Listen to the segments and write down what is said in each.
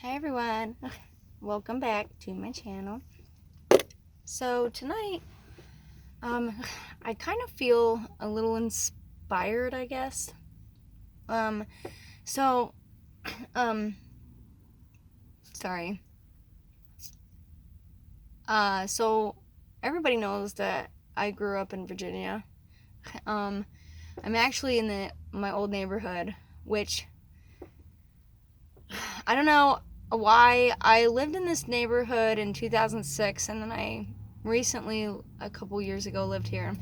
Hi everyone, welcome back to my channel. So tonight, I kind of feel a little inspired, I guess. So, sorry. So everybody knows that I grew up in Virginia. I'm actually in my old neighborhood, which I don't know why. I lived in this neighborhood in 2006, and then I recently, a couple years ago, lived here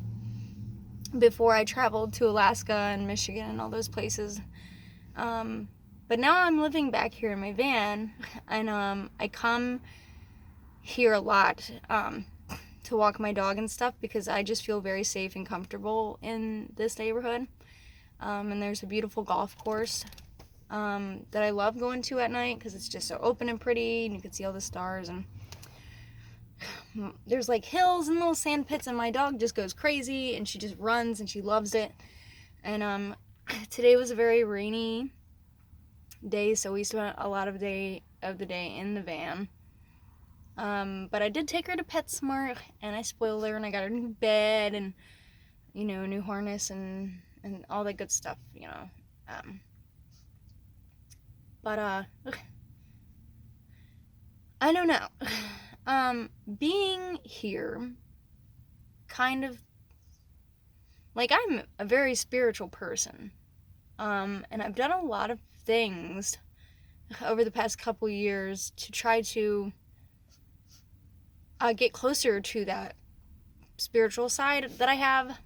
before I traveled to Alaska and Michigan and all those places. But now I'm living back here in my van, and I come here a lot to walk my dog and stuff because I just feel very safe and comfortable in this neighborhood. And there's a beautiful golf course that I love going to at night because it's just so open and pretty, and you can see all the stars, and there's like hills and little sand pits, and my dog just goes crazy and she just runs and she loves it. And today was a very rainy day, so we spent a lot of the day in the van. But I did take her to PetSmart, and I spoiled her, and I got her a new bed and a new harness and all that good stuff, But I don't know. Being here, kind of, like, I'm a very spiritual person. And I've done a lot of things over the past couple years to try to get closer to that spiritual side that I have.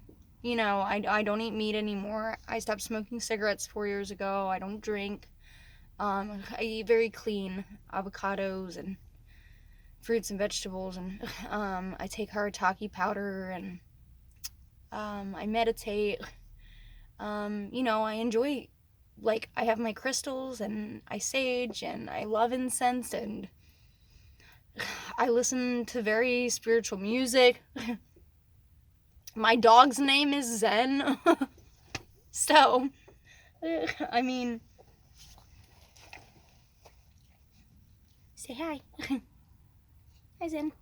I don't eat meat anymore. I stopped smoking cigarettes 4 years ago. I don't drink. I eat very clean avocados and fruits and vegetables, and I take harataki powder, and I meditate. I enjoy, like, I have my crystals, and I sage, and I love incense, and I listen to very spiritual music. My dog's name is Zen. So, I mean, say hi. Hi, Zen.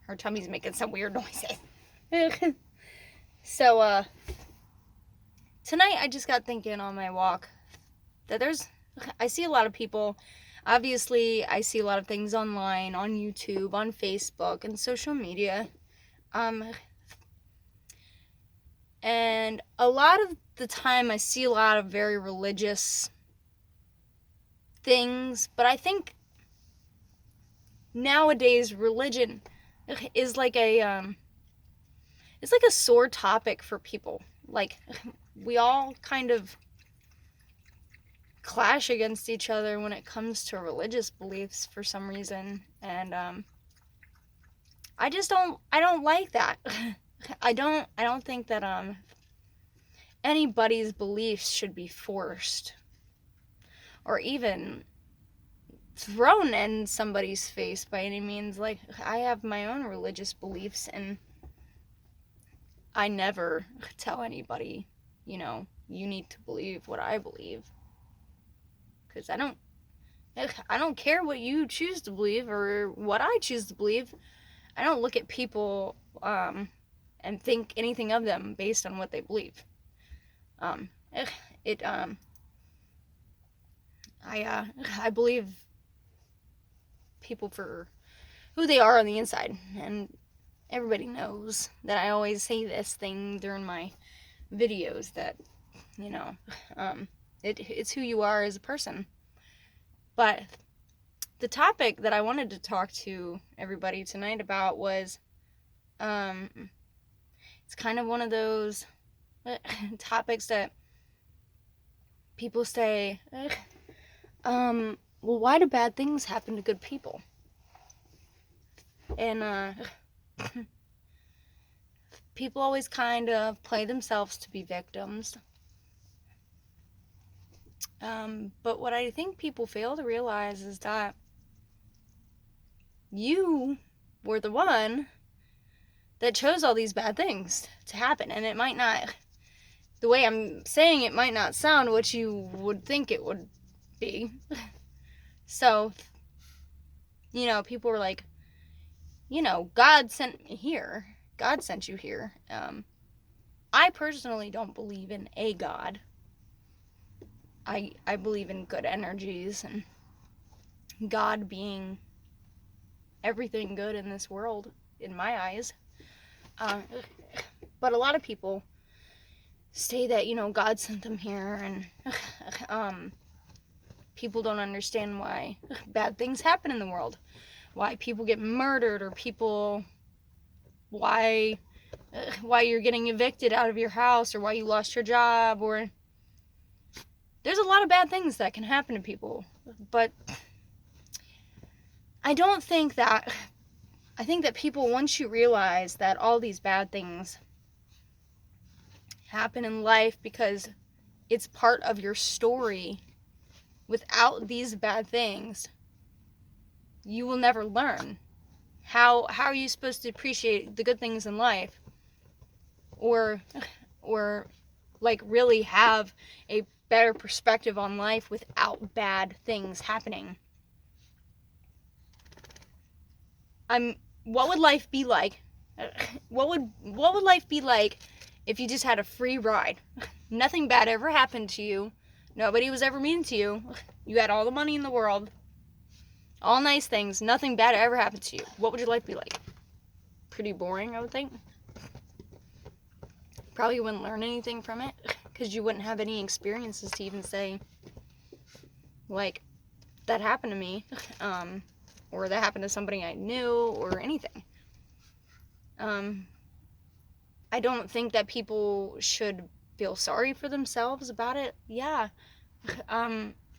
Her tummy's making some weird noises. So, tonight I just got thinking on my walk that I see a lot of people. Obviously, I see a lot of things online, on YouTube, on Facebook, and social media. And a lot of the time I see a lot of very religious things, but I think nowadays religion is like it's like a sore topic for people. Like, we all kind of clash against each other when it comes to religious beliefs for some reason, and I don't like that. I don't think that anybody's beliefs should be forced or even thrown in somebody's face by any means. Like, I have my own religious beliefs, and I never tell anybody, you need to believe what I believe, because I don't care what you choose to believe or what I choose to believe. I don't look at people and think anything of them based on what they believe. I believe people for who they are on the inside, and everybody knows that I always say this thing during my videos, that it's who you are as a person. But the topic that I wanted to talk to everybody tonight about was it's kind of one of those topics that people say, well, why do bad things happen to good people? And people always kind of play themselves to be victims. But what I think people fail to realize is that you were the one that chose all these bad things to happen. And it might not, the way I'm saying it might not sound what you would think it would be. So, you know, people were like, you know, God sent me here. God sent you here. I personally don't believe in a God. I believe in good energies and God being everything good in this world, in my eyes. But a lot of people say that, you know, God sent them here, and people don't understand why bad things happen in the world. Why people get murdered, or why you're getting evicted out of your house, or why you lost your job, or there's a lot of bad things that can happen to people. But I think that people, once you realize that all these bad things happen in life because it's part of your story, without these bad things, you will never learn. How are you supposed to appreciate the good things in life, or like really have a better perspective on life without bad things happening? What would life be like? What would life be like if you just had a free ride? Nothing bad ever happened to you. Nobody was ever mean to you. You had all the money in the world. All nice things. Nothing bad ever happened to you. What would your life be like? Pretty boring, I would think. Probably wouldn't learn anything from it, because you wouldn't have any experiences to even say, like, that happened to me, or that happened to somebody I knew, or anything. I don't think that people should feel sorry for themselves about it. Yeah.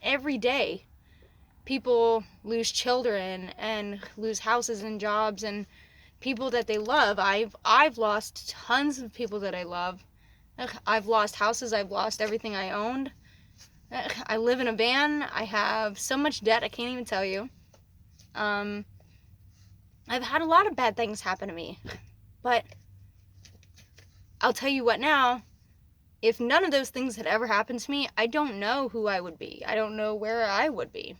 Every day people lose children and lose houses and jobs and people that they love. I've lost tons of people that I love. I've lost houses. I've lost everything I owned. I live in a van. I have so much debt I can't even tell you. I've had a lot of bad things happen to me, but I'll tell you what now, if none of those things had ever happened to me, I don't know who I would be. I don't know where I would be.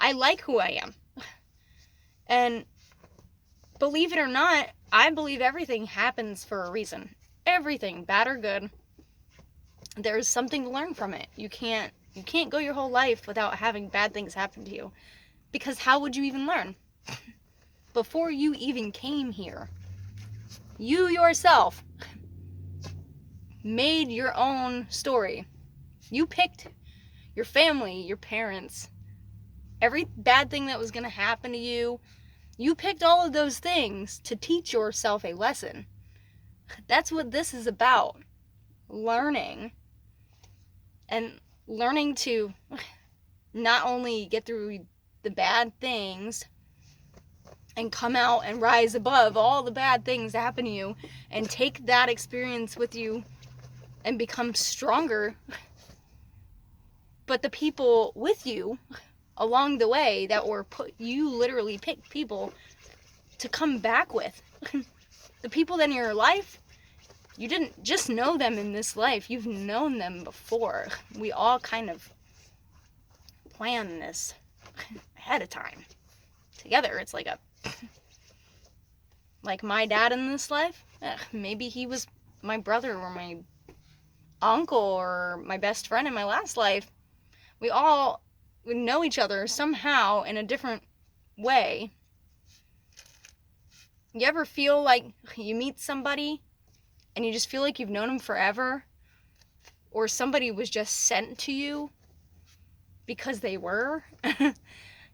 I like who I am. And believe it or not, I believe everything happens for a reason. Everything, bad or good. There's something to learn from it. You can't go your whole life without having bad things happen to you. Because how would you even learn? Before you even came here, you yourself made your own story. You picked your family, your parents, every bad thing that was going to happen to you. You picked all of those things to teach yourself a lesson. That's what this is about. Learning. And learning to not only get through the bad things and come out and rise above all the bad things that happen to you and take that experience with you and become stronger, but the people with you along the way that were you literally picked people to come back with. The people in your life, you didn't just know them in this life, you've known them before. We all kind of plan this ahead of time together. It's like like my dad in this life, maybe he was my brother or my uncle or my best friend in my last life. We all know each other somehow in a different way. You ever feel like you meet somebody and you just feel like you've known them forever, or somebody was just sent to you because they were?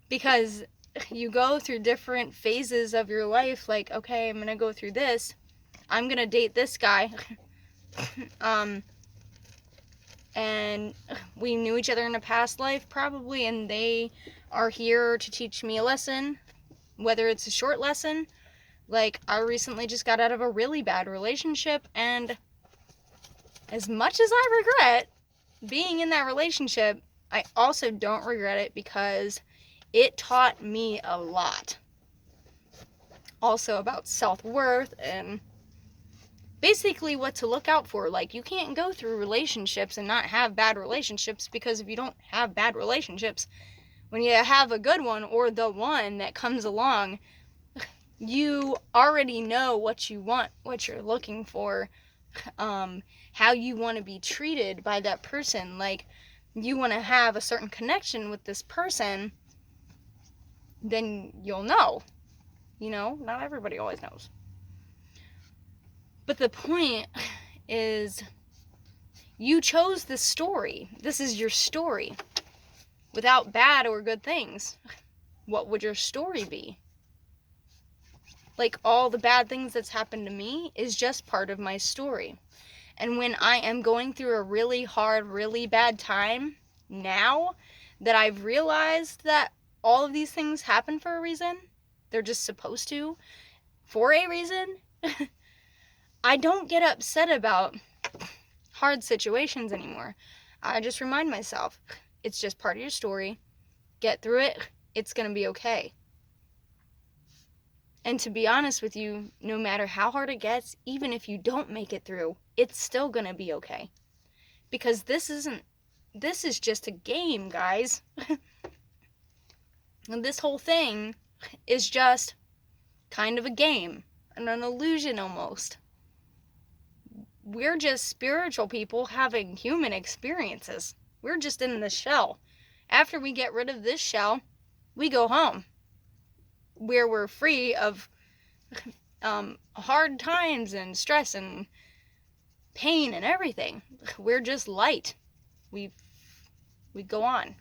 Because you go through different phases of your life, like, okay, I'm gonna go through this, I'm gonna date this guy, and we knew each other in a past life probably, and they are here to teach me a lesson, whether it's a short lesson. Like, I recently just got out of a really bad relationship, and as much as I regret being in that relationship, I also don't regret it because it taught me a lot. Also about self-worth and basically what to look out for. Like, you can't go through relationships and not have bad relationships, because if you don't have bad relationships, when you have a good one, or the one that comes along, you already know what you want, what you're looking for, how you want to be treated by that person. Like, you want to have a certain connection with this person, then you'll know. You know, not everybody always knows. But the point is, you chose this story. This is your story. Without bad or good things, what would your story be? Like, all the bad things that's happened to me is just part of my story. And when I am going through a really hard, really bad time, now that I've realized that all of these things happen for a reason, they're just supposed to, for a reason, I don't get upset about hard situations anymore. I just remind myself, it's just part of your story. Get through it. It's going to be okay. And to be honest with you, no matter how hard it gets, even if you don't make it through, it's still going to be okay. Because this is just a game, guys. And this whole thing is just kind of a game, and an illusion almost. We're just spiritual people having human experiences. We're just in the shell. After we get rid of this shell, we go home, where we're free of hard times and stress and pain and everything. We're just light. We go on.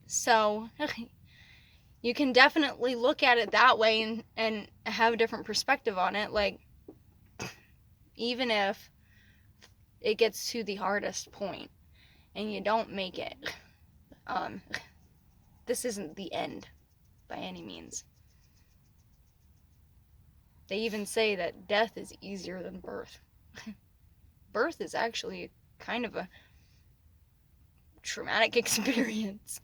So you can definitely look at it that way and have a different perspective on it. Like, even if it gets to the hardest point and you don't make it, this isn't the end by any means. They even say that death is easier than birth. Birth is actually kind of a traumatic experience.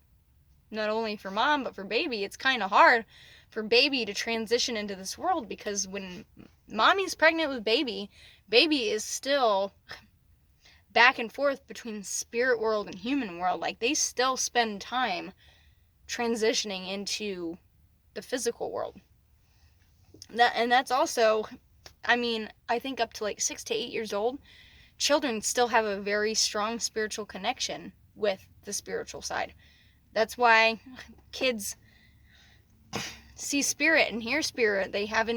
Not only for mom, but for baby. It's kind of hard for baby to transition into this world, because when mommy's pregnant with baby, baby is still back and forth between spirit world and human world. Like, they still spend time transitioning into the physical world. That's also, I mean, I think up to like 6 to 8 years old, children still have a very strong spiritual connection with the spiritual side. That's why kids see spirit and hear spirit. They have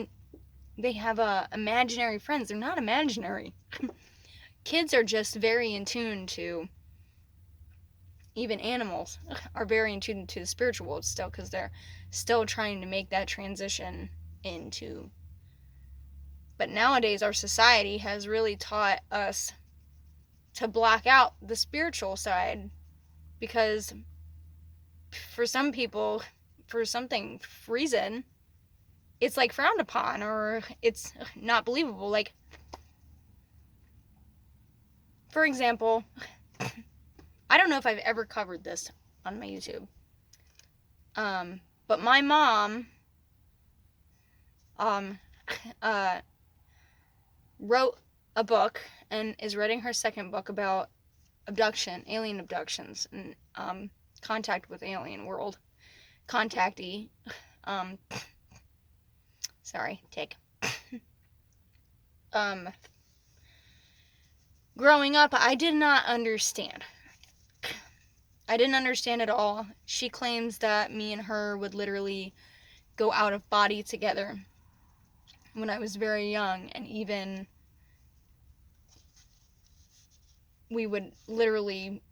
imaginary friends. They're not imaginary. Kids are just very in tune to, even animals are very in tune to the spiritual world still, because they're still trying to make that transition into. But nowadays our society has really taught us to block out the spiritual side, because for some people, for something reason, it's like frowned upon, or it's not believable. Like, for example, I don't know if I've ever covered this on my YouTube, but my mom wrote a book and is writing her second book about alien abductions, and contact with alien world, contactee. Sorry, tick. Growing up, I did not understand. I didn't understand at all. She claims that me and her would literally go out of body together when I was very young, and even we would literally,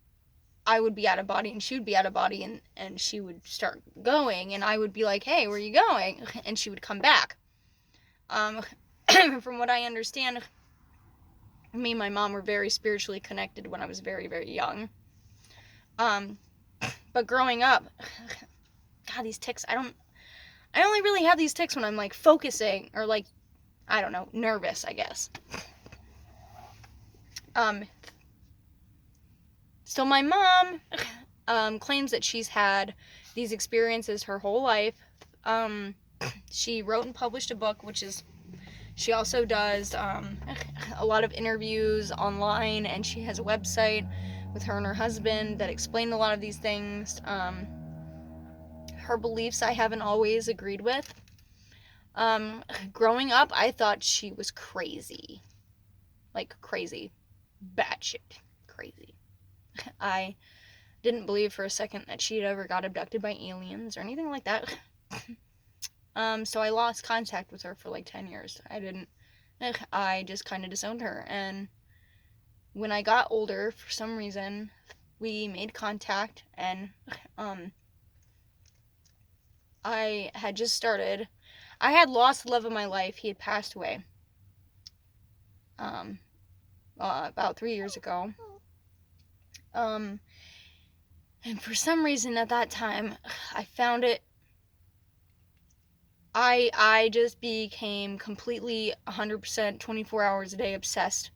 I would be out of body and she would be out of body, and she would start going, and I would be like, hey, where are you going? And she would come back. From what I understand, me and my mom were very spiritually connected when I was very, very young. But growing up, God, these tics, I only really have these tics when I'm like focusing, or like, I don't know, nervous, I guess. So my mom claims that she's had these experiences her whole life. She wrote and published a book, which is, She also does a lot of interviews online, and she has a website with her and her husband that explain a lot of these things. Her beliefs I haven't always agreed with. Growing up, I thought she was crazy. Like, crazy. Batshit crazy. I didn't believe for a second that she'd ever got abducted by aliens or anything like that. So I lost contact with her for like 10 years. I just kind of disowned her. And when I got older, for some reason, we made contact, and I had lost the love of my life. He had passed away about 3 years ago. And for some reason at that time, I found it, I just became completely 100% 24 hours a day obsessed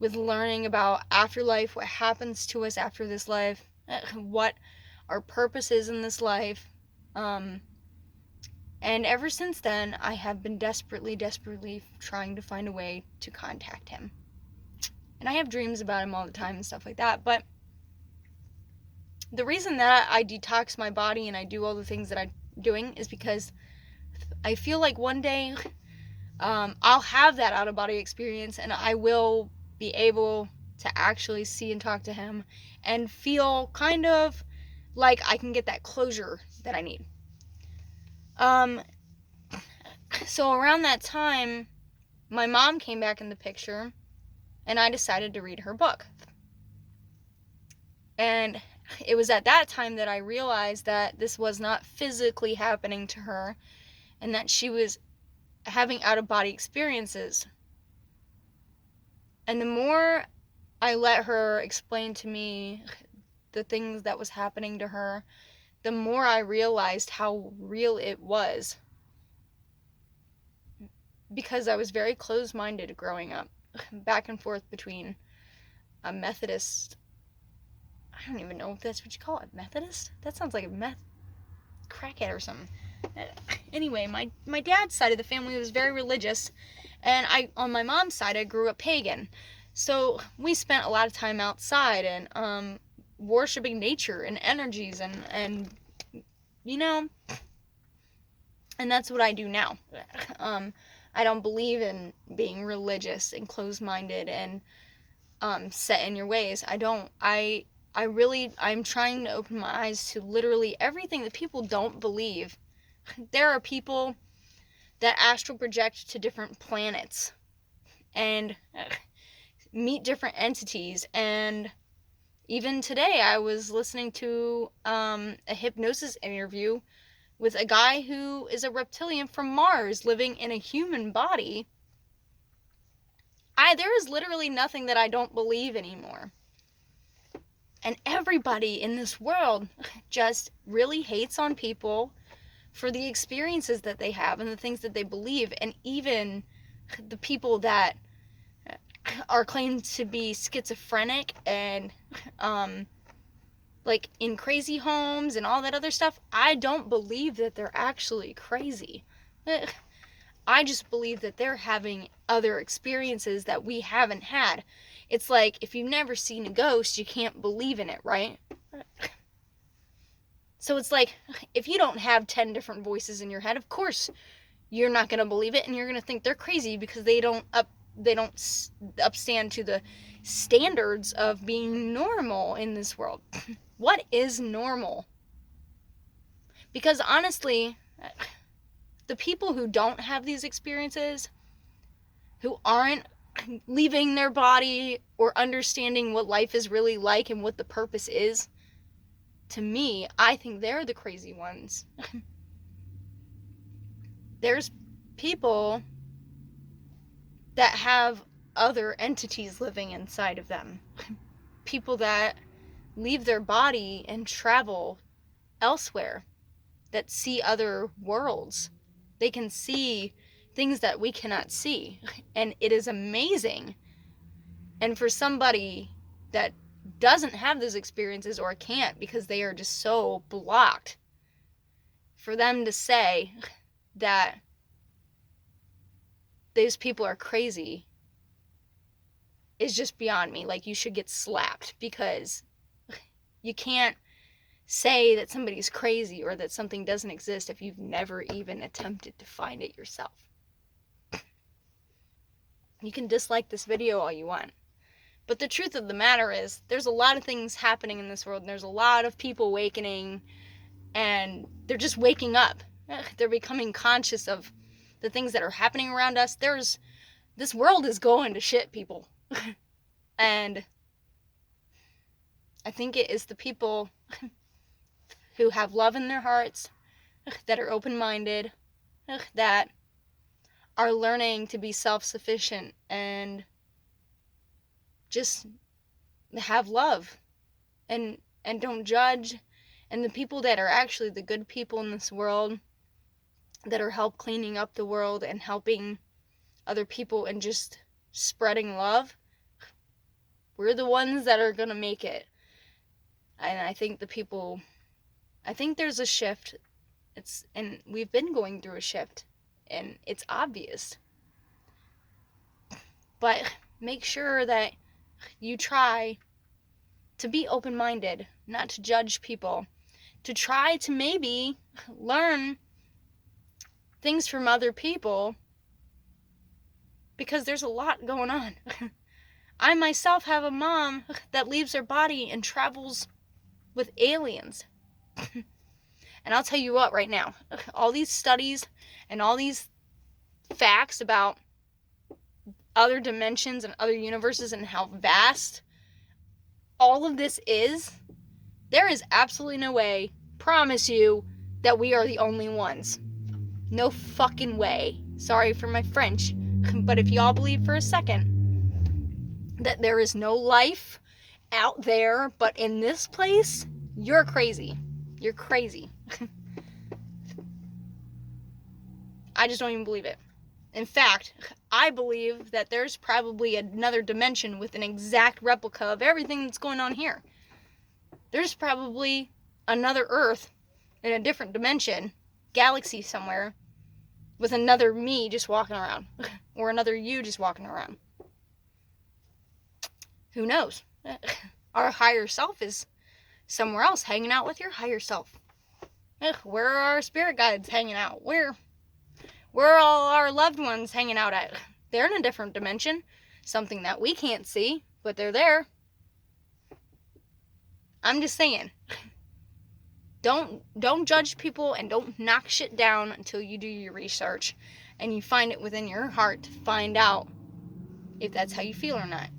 with learning about afterlife, what happens to us after this life, what our purpose is in this life. And ever since then, I have been desperately trying to find a way to contact him. And I have dreams about him all the time and stuff like that, but the reason that I detox my body and I do all the things that I'm doing is because I feel like one day I'll have that out-of-body experience, and I will be able to actually see and talk to him and feel kind of like I can get that closure that I need. So around that time, my mom came back in the picture, and I decided to read her book. And it was at that time that I realized that this was not physically happening to her, and that she was having out-of-body experiences. And the more I let her explain to me the things that was happening to her, the more I realized how real it was. Because I was very closed-minded growing up, back and forth between a Methodist, I don't even know if that's what you call it, Methodist? That sounds like a crackhead or something. Anyway, my dad's side of the family was very religious, and on my mom's side, I grew up pagan. So we spent a lot of time outside and worshiping nature and energies and you know, and that's what I do now. I don't believe in being religious and closed-minded and set in your ways. I don't. I'm trying to open my eyes to literally everything that people don't believe. There are people that astral project to different planets and meet different entities. And even today, I was listening to a hypnosis interview with a guy who is a reptilian from Mars living in a human body. There is literally nothing that I don't believe anymore. And everybody in this world just really hates on people for the experiences that they have and the things that they believe. And even the people that are claimed to be schizophrenic and like in crazy homes and all that other stuff, I don't believe that they're actually crazy. I just believe that they're having other experiences that we haven't had. It's like, if you've never seen a ghost, you can't believe in it, right? So it's like, if you don't have 10 different voices in your head, of course you're not going to believe it, and you're going to think they're crazy because they don't upstand to the standards of being normal in this world. What is normal? Because honestly, the people who don't have these experiences, who aren't leaving their body or understanding what life is really like and what the purpose is, to me, I think they're the crazy ones. There's people that have other entities living inside of them. People that leave their body and travel elsewhere, that see other worlds. They can see things that we cannot see, and it is amazing. And for somebody that doesn't have those experiences or can't because they are just so blocked, for them to say that those people are crazy is just beyond me. Like, you should get slapped, because you can't say that somebody's crazy or that something doesn't exist if you've never even attempted to find it yourself. You can dislike this video all you want, but the truth of the matter is there's a lot of things happening in this world, and there's a lot of people awakening, and they're just waking up. They're becoming conscious of the things that are happening around us. This world is going to shit, people. And I think it is the people who have love in their hearts, that are open-minded, that are learning to be self-sufficient and just have love and don't judge. And the people that are actually the good people in this world, that are help cleaning up the world and helping other people and just spreading love, we're the ones that are gonna make it. And I think there's a shift. And we've been going through a shift, and it's obvious. But make sure that you try to be open-minded, not to judge people, to try to maybe learn things from other people, because there's a lot going on. I myself have a mom that leaves her body and travels with aliens. And I'll tell you what, right now, all these studies and all these facts about other dimensions and other universes and how vast all of this is, there is absolutely no way, promise you, that we are the only ones. No fucking way. Sorry for my French, but if y'all believe for a second that there is no life out there but in this place, you're crazy. You're crazy. I just don't even believe it. In fact, I believe that there's probably another dimension with an exact replica of everything that's going on here. There's probably another Earth in a different dimension, galaxy somewhere, with another me just walking around. Or another you just walking around. Who knows? Our higher self is somewhere else hanging out with your higher self. Where are our spirit guides hanging out? Where are all our loved ones hanging out at? They're in a different dimension. Something that we can't see, but they're there. I'm just saying. Don't judge people, and don't knock shit down until you do your research and you find it within your heart to find out if that's how you feel or not.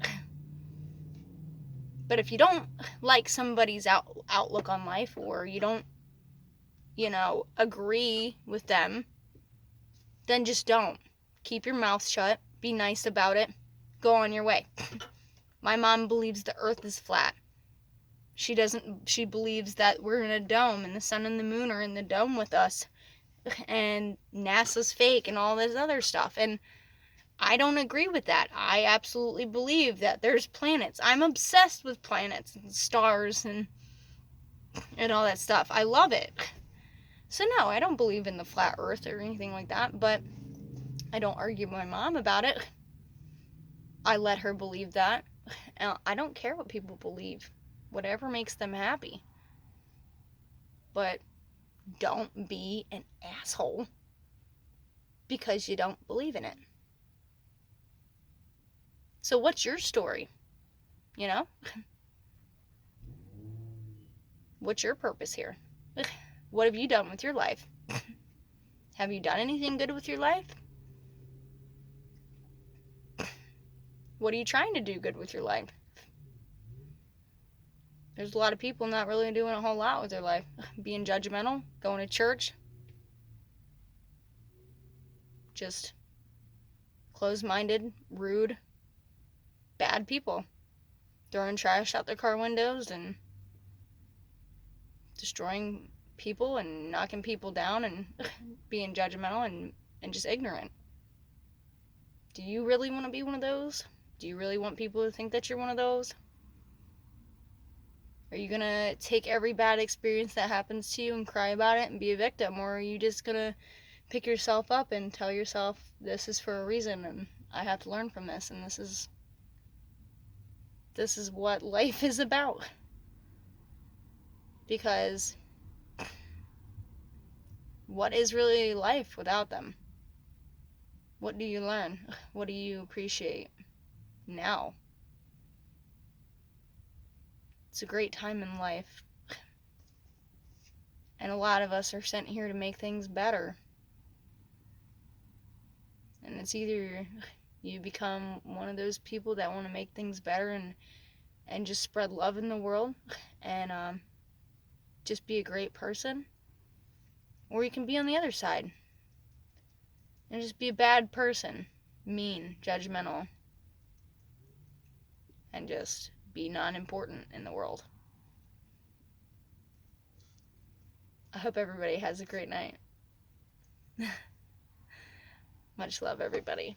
But if you don't like somebody's outlook on life, or you don't, agree with them, then just don't. Keep your mouth shut. Be nice about it. Go on your way. My mom believes the earth is flat. She believes that we're in a dome and the sun and the moon are in the dome with us, and NASA's fake and all this other stuff. And I don't agree with that. I absolutely believe that there's planets. I'm obsessed with planets and stars and all that stuff. I love it. So no, I don't believe in the flat earth or anything like that, but I don't argue with my mom about it. I let her believe that. I don't care what people believe. Whatever makes them happy. But don't be an asshole because you don't believe in it. So what's your story? What's your purpose here? What have you done with your life? Have you done anything good with your life? What are you trying to do good with your life? There's a lot of people not really doing a whole lot with their life. Being judgmental, going to church. Just closed-minded, rude, bad people. Throwing trash out their car windows and destroying people and knocking people down and being judgmental and just ignorant. Do you really want to be one of those? Do you really want people to think that you're one of those? Are you going to take every bad experience that happens to you and cry about it and be a victim? Or are you just going to pick yourself up and tell yourself, this is for a reason, and I have to learn from this, and this is what life is about. Because what is really life without them? What do you learn? What do you appreciate now? It's a great time in life. And a lot of us are sent here to make things better. And it's either you become one of those people that want to make things better and just spread love in the world and just be a great person, or you can be on the other side and just be a bad person, mean, judgmental, and just be non-important in the world. I hope everybody has a great night. Much love, everybody.